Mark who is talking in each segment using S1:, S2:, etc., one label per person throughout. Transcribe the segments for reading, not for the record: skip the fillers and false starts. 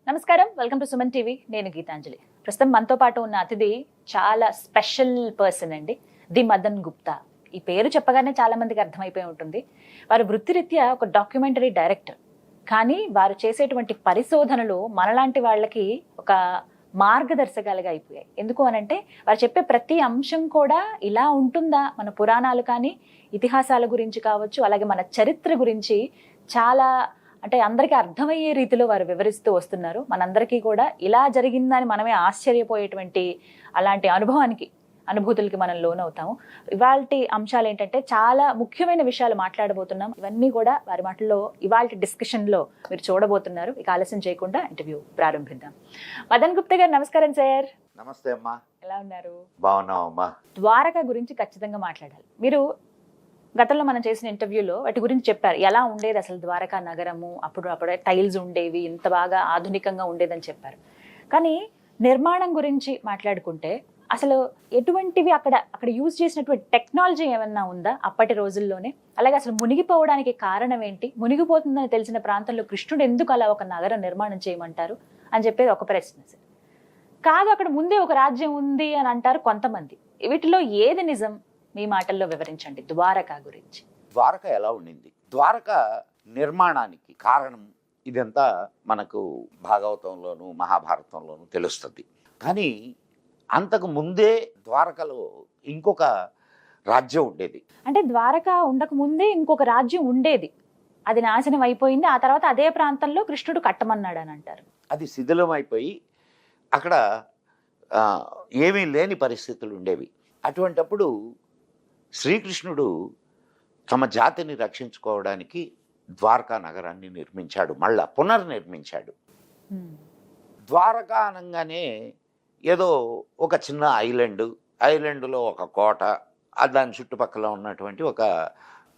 S1: నమస్కారం, welcome to Suman TV. నేను గీతాంజలి. ప్రస్తుతం మనతో పాటు ఉన్న అతిథి చాలా స్పెషల్ పర్సన్ అండి, ది మదన్ గుప్తా. ఈ పేరు చెప్పగానే చాలా మందికి అర్థమైపోయి ఉంటుంది. వారు వృత్తిరీత్యా ఒక డాక్యుమెంటరీ డైరెక్టర్, కానీ వారు చేసేటువంటి పరిశోధనలు మనలాంటి వాళ్ళకి ఒక మార్గదర్శకాలుగా అయిపోయాయి. ఎందుకు అనంటే వారు చెప్పే ప్రతి అంశం కూడా ఇలా ఉంటుందా, మన పురాణాలు కానీ ఇతిహాసాల గురించి కావచ్చు, అలాగే మన చరిత్ర గురించి చాలా అంటే అందరికీ అర్థమయ్యే రీతిలో వారు వివరిస్తూ వస్తున్నారు. మనందరికీ కూడా ఇలా జరిగిందని మనమే ఆశ్చర్యపోయేటువంటి అలాంటి అనుభూతులకి మనం లోనవుతాము. ఇవాల్టి అంశాలు ఏంటంటే చాలా ముఖ్యమైన విషయాలు మాట్లాడబోతున్నాం. ఇవన్నీ కూడా వారి మాటల్లో ఇవాల్టి డిస్కషన్లో మీరు చూడబోతున్నారు. ఇక ఆలస్యం చేయకుండా ఇంటర్వ్యూ ప్రారంభిద్దాం. మదన్ గుప్తా గారు, నమస్కారం సార్.
S2: నమస్తే అమ్మా.
S1: ఎలా ఉన్నారు?
S2: బాగున్నావు అమ్మా.
S1: ద్వారక గురించి ఖచ్చితంగా మాట్లాడాలి. మీరు గతంలో మనం చేసిన ఇంటర్వ్యూలో వాటి గురించి చెప్పారు. ఎలా ఉండేది అసలు ద్వారకా నగరము, అప్పుడే టైల్స్ ఉండేవి, ఇంత బాగా ఆధునికంగా ఉండేదని చెప్పారు. కానీ నిర్మాణం గురించి మాట్లాడుకుంటే అసలు ఎటువంటివి అక్కడ యూజ్ చేసినటువంటి టెక్నాలజీ ఏమన్నా ఉందా అప్పటి రోజుల్లోనే? అలాగే అసలు మునిగిపోవడానికి కారణం ఏంటి? మునిగిపోతుందని తెలిసిన ప్రాంతంలో కృష్ణుడు ఎందుకు అలా ఒక నగరం నిర్మాణం చేయమంటారు అని చెప్పేది ఒక ప్రశ్న. కాదు, అక్కడ ముందే ఒక రాజ్యం ఉంది అని అంటారు కొంతమంది. వీటిలో ఏది నిజం? మీ మాటల్లో వివరించండి ద్వారకా గురించి.
S2: ద్వారక ఎలా ఉండింది, ద్వారక నిర్మాణానికి కారణం ఇదంతా మనకు భాగవతంలోను మహాభారతంలోను తెలుస్తుంది. కానీ అంతకు ముందే ద్వారకలో ఇంకొక రాజ్యం ఉండేది.
S1: అంటే ద్వారక ఉండక ముందే ఇంకొక రాజ్యం ఉండేది, అది నాశనం అయిపోయింది. ఆ తర్వాత అదే ప్రాంతంలో కృష్ణుడు కట్టమన్నాడు అని అంటారు.
S2: అది శిథిలం అయిపోయి అక్కడ ఏమీ లేని పరిస్థితులు ఉండేవి. అటువంటప్పుడు శ్రీకృష్ణుడు తమ జాతిని రక్షించుకోవడానికి ద్వారకా నగరాన్ని నిర్మించాడు, మళ్ళా పునర్నిర్మించాడు. ద్వారకా అనగానే ఏదో ఒక చిన్న ఐలాండ్లో ఒక కోట, దాని చుట్టుపక్కల ఉన్నటువంటి ఒక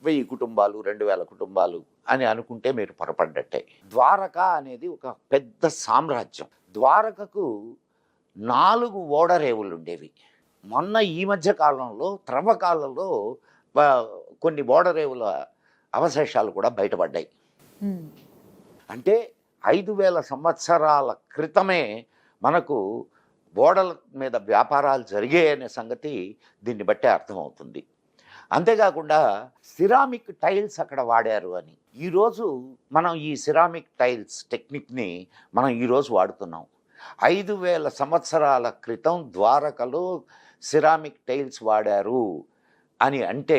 S2: 1000 కుటుంబాలు 2000 కుటుంబాలు అని అనుకుంటే మీరు పొరపడ్డట్టే. ద్వారక అనేది ఒక పెద్ద సామ్రాజ్యం. ద్వారకకు 4 ఓడరేవులు ఉండేవి. మొన్న ఈ మధ్య కాలంలో త్రవ్వకాలలో కొన్ని ఓడరేవుల అవశేషాలు కూడా బయటపడ్డాయి. అంటే 5000 సంవత్సరాల క్రితమే మనకు ఓడల మీద వ్యాపారాలు జరిగాయనే సంగతి దీన్ని బట్టే అర్థమవుతుంది. అంతేకాకుండా సిరామిక్ టైల్స్ అక్కడ వాడారు అని. ఈరోజు మనం ఈ సిరామిక్ టైల్స్ టెక్నిక్ని మనం ఈరోజు వాడుతున్నాం. 5000 సంవత్సరాల క్రితం ద్వారకలో సిరామిక్ టైల్స్ వాడారు అని అంటే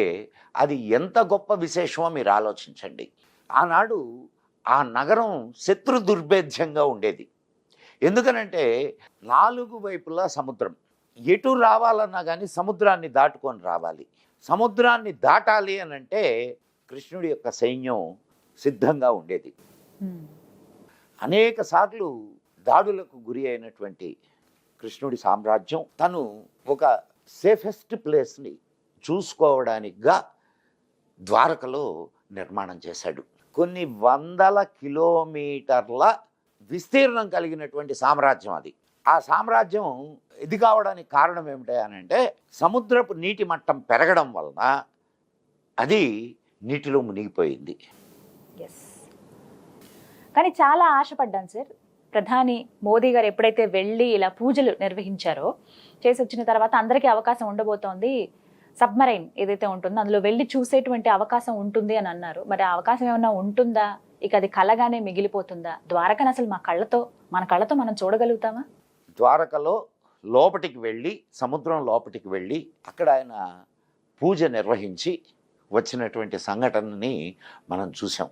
S2: అది ఎంత గొప్ప విశేషమో మీరు ఆలోచించండి. ఆనాడు ఆ నగరం శత్రు దుర్భేద్యంగా ఉండేది. ఎందుకనంటే 4 వైపులా సముద్రం. ఎటు రావాలన్నా కానీ సముద్రాన్ని దాటుకొని రావాలి. సముద్రాన్ని దాటాలి అని అంటే కృష్ణుడి యొక్క సైన్యం సిద్ధంగా ఉండేది. అనేక సార్లు దాడులకు గురి అయినటువంటి కృష్ణుడి సామ్రాజ్యం తను ఒక సేఫెస్ట్ ప్లేస్ని చూసుకోవడానికిగా ద్వారకలో నిర్మాణం చేశాడు. కొన్ని 100 కిలోమీటర్ల విస్తీర్ణం కలిగినటువంటి సామ్రాజ్యం అది. ఆ సామ్రాజ్యం ఇది కావడానికి కారణం ఏమిటి అని అంటే సముద్రపు నీటి మట్టం పెరగడం వలన అది నీటిలో మునిగిపోయింది.
S1: కానీ చాలా ఆశపడ్డాను సార్. ప్రధాని మోదీ గారు ఎప్పుడైతే వెళ్ళి ఇలా పూజలు నిర్వహించారో, చేసి వచ్చిన తర్వాత అందరికీ అవకాశం ఉండబోతోంది, సబ్మరైన్ ఏదైతే ఉంటుందో అందులో వెళ్ళి చూసేటువంటి అవకాశం ఉంటుంది అని అన్నారు. మరి ఆ అవకాశం ఏమన్నా ఉంటుందా? ఇక అది కలగానే మిగిలిపోతుందా? ద్వారకను అసలు మన కళ్ళతో మనం చూడగలుగుతామా?
S2: ద్వారకలో లోపటికి వెళ్ళి, సముద్రం లోపటికి వెళ్ళి అక్కడ ఆయన పూజ నిర్వహించి వచ్చినటువంటి సంఘటనని మనం చూసాం.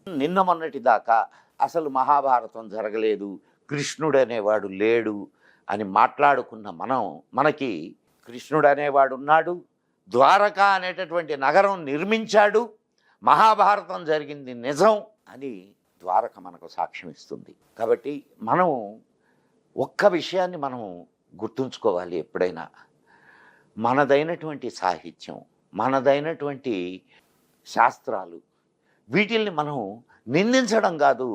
S2: నిన్న మొన్నటి దాకా అసలు మహాభారతం జరగలేదు, కృష్ణుడు అనేవాడు లేడు అని మాట్లాడుకున్న మనకి కృష్ణుడు అనేవాడు ఉన్నాడు, ద్వారక అనేటటువంటి నగరం నిర్మించాడు, మహాభారతం జరిగింది నిజం అని ద్వారక మనకు సాక్ష్యం ఇస్తుంది. కాబట్టి మనం ఒక్క విషయాన్ని మనం గుర్తుంచుకోవాలి ఎప్పుడైనా. మనదైనటువంటి సాహిత్యం, మనదైనటువంటి శాస్త్రాలు, వీటిల్ని మనం నిందించడం కాదు,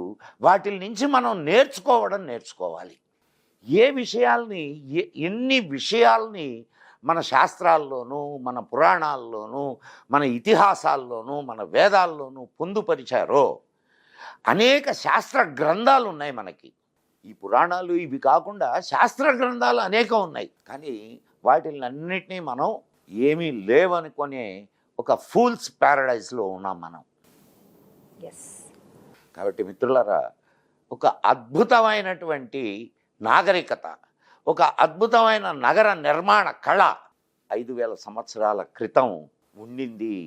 S2: వాటి నుంచి మనం నేర్చుకోవాలి. ఎన్ని విషయాల్ని మన శాస్త్రాల్లోనూ, మన పురాణాల్లోనూ, మన ఇతిహాసాల్లోనూ, మన వేదాల్లోనూ పొందుపరిచారో అనేక శాస్త్ర గ్రంథాలు ఉన్నాయి మనకి. ఈ పురాణాలు ఇవి కాకుండా శాస్త్ర గ్రంథాలు అనేకం ఉన్నాయి, కానీ వాటిని అన్నిటినీ మనం ఏమీ లేవనుకునే ఒక ఫూల్స్ ప్యారడైజ్లో ఉన్నాం మనం.
S1: ఎస్.
S2: కాబట్టి మిత్రులారా, ఒక అద్భుతమైనటువంటి నాగరికత, ఒక అద్భుతమైన నగర నిర్మాణ కళ 5,000 సంవత్సరాల క్రితం ఉండింది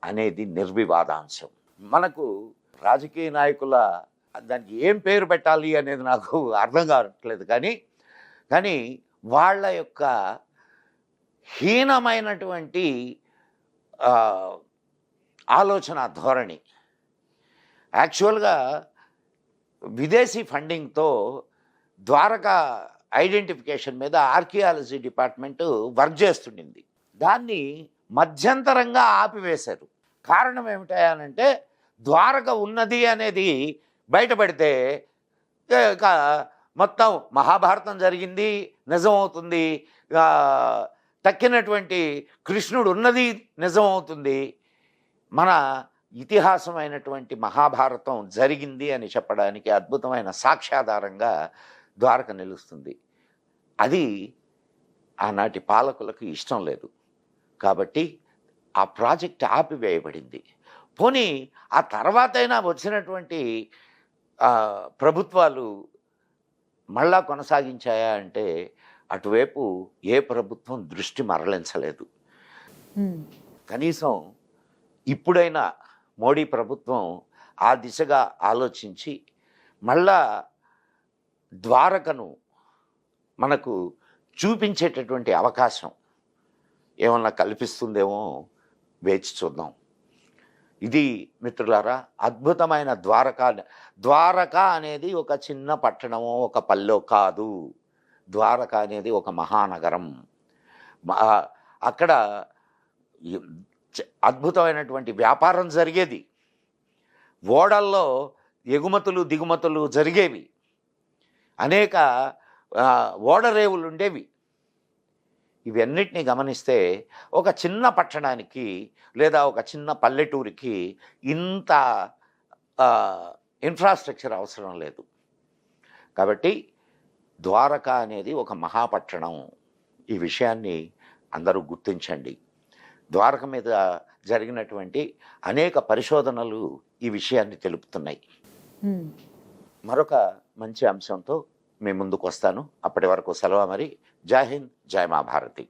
S2: అనేది నిర్వివాదాంశం. మనకు రాజకీయ నాయకుల దానికి ఏం పేరు పెట్టాలి అనేది నాకు అర్థం కావట్లేదు, కానీ వాళ్ళ యొక్క హీనమైనటువంటి ఆలోచన ధోరణి, యాక్చువల్గా విదేశీ ఫండింగ్తో ద్వారకా ఐడెంటిఫికేషన్ మీద ఆర్కియాలజీ డిపార్ట్మెంటు వర్క్ చేస్తుండింది. దాన్ని మధ్యంతరంగా ఆపివేశారు. కారణం ఏమిటంటే ద్వారక ఉన్నది అనేది బయటపడితే మొత్తం మహాభారతం జరిగింది నిజమవుతుంది, తక్కినటువంటి కృష్ణుడు ఉన్నది నిజమవుతుంది, మన ఇతిహాసమైనటువంటి మహాభారతం జరిగింది అని చెప్పడానికి అద్భుతమైన సాక్ష్యాధారంగా ద్వారక నిలుస్తుంది. అది ఆనాటి పాలకులకు ఇష్టం లేదు, కాబట్టి ఆ ప్రాజెక్ట్ ఆపివేయబడింది. పోనీ ఆ తర్వాతైనా వచ్చినటువంటి ప్రభుత్వాలు మళ్ళా కొనసాగించాయా అంటే అటువైపు ఏ ప్రభుత్వం దృష్టి మరలించలేదు. కనీసం ఇప్పుడైనా మోడీ ప్రభుత్వం ఆ దిశగా ఆలోచించి మళ్ళా ద్వారకను మనకు చూపించేటటువంటి అవకాశం ఏమన్నా కల్పిస్తుందేమో వేచి చూద్దాం. ఇది మిత్రులారా అద్భుతమైన ద్వారక అనేది ఒక చిన్న పట్టణమో ఒక పల్లె కాదు. ద్వారక అనేది ఒక మహానగరం. అక్కడ అద్భుతమైనటువంటి వ్యాపారం జరిగేది, ఓడల్లో ఎగుమతులు దిగుమతులు జరిగేవి, అనేక ఓడరేవులు ఉండేవి. ఇవన్నిటినీ గమనిస్తే ఒక చిన్న పట్టణానికి లేదా ఒక చిన్న పల్లెటూరికి ఇంత ఇన్ఫ్రాస్ట్రక్చర్ అవసరం లేదు. కాబట్టి ద్వారక అనేది ఒక మహాపట్టణం. ఈ విషయాన్ని అందరూ గుర్తించండి. ద్వారక మీద జరిగినటువంటి అనేక పరిశోధనలు ఈ విషయాన్ని తెలుపుతున్నాయి. మరొక మంచి అంశంతో మీ ముందుకు వస్తాను. అప్పటి వరకు సెలవు మరి. జై హింద్, జై మా భారతి.